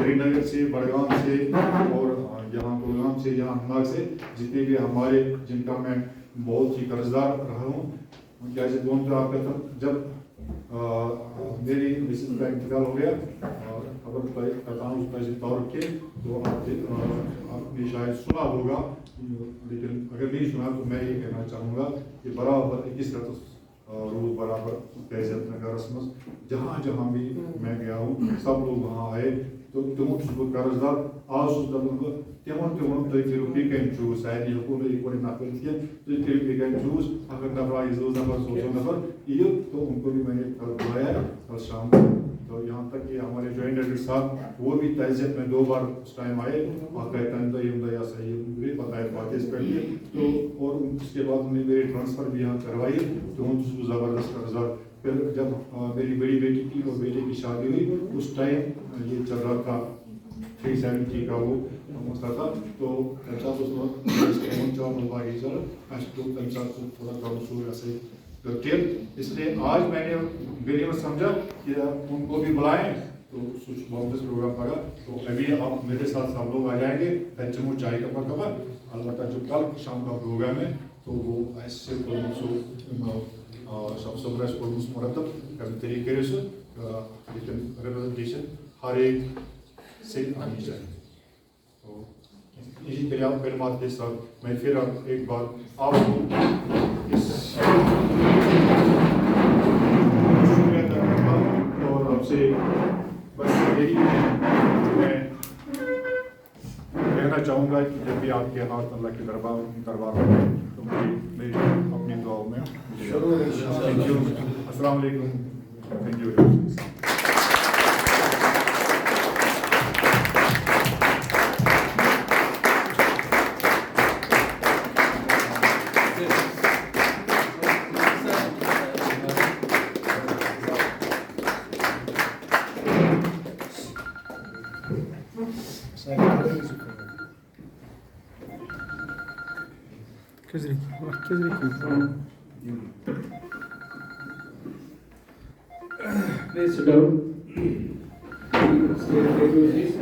سری نگر سے, بڑگام سے اور یہاں کولگام سے, یہاں اننت سے جتنے بھی ہمارے جن کا میں بہت ہی قرض دار رہا ہوں, کیا بولتے آپ کا جب میری مسز کا انتقال ہو گیا خبر کرتا ہوں اس کا طور کے, تو آپ نے شاید سنا ہوگا, لیکن اگر نہیں سنا تو میں یہ کہنا چاہوں گا کہ برابر 21 روز برابر تہذیب نگرس مز جہاں جہاں بھی میں گیا ہوں سب لوگ وہاں آئے, تو تمو بہت قرض دار آج دپان بہت تمن تہ وون تُہۍ کٔرِو پِک اینڈ چوٗز, سارنٕے ہیٚکو نہٕ یِتھ پٲٹھۍ نفر کینٛہہ, تُہۍ کٔرِو پِک اینڈ چوٗز, اگر نفر آیہِ 2 نفر سوزو نفر یِیو, تو ان کو بھی میں نے کل بلایا کل شام کو, تو یہاں تک کہ ہمارے جوائنٹ ایڈیٹر صاحب وہ بھی تہذیب میں 2 بار اس ٹائم آئے, اور کہتے ہیں یا صحیح پتہ ہے پاکستان پہ, تو اور اس کے بعد انہوں نے میری ٹرانسفر بھی یہاں کروائی, تو ان کو زبردست قرض. پھر جب میری بڑی بیٹی کی اور بیٹے کی شادی ہوئی اس ٹائم یہ چل رہا تھا 370 کا وہ مسئلہ تھا, تو تھوڑا کم ایسے کر, اس لیے آج میں نے غریب سمجھا کہ ان کو بھی بلائیں, تو سوچ واپس پروگرام پڑا, تو ابھی آپ میرے ساتھ سب لوگ آ جائیں گے, چمو چائے کا کپا, البتہ جو کل شام کا پروگرام ہے تو وہ ایسے سب سبرس پورمس مرتب کرنے طریقے سے, لیکن ریپرزنٹیشن ہر ایک سے آنی چاہیے. تو اسی کلمات کے ساتھ میں پھر ایک بار آپ کو اس شکریہ ادا کرتا ہوں, اور آپ سے بس یہی میں کہنا چاہوں گا کہ جب بھی آپ کے ہاتھ اللہ کے دربار میں تو میری اپنی دعاؤں میں السلام علیکم. Thank you. Please sit down. Stay, take your seats.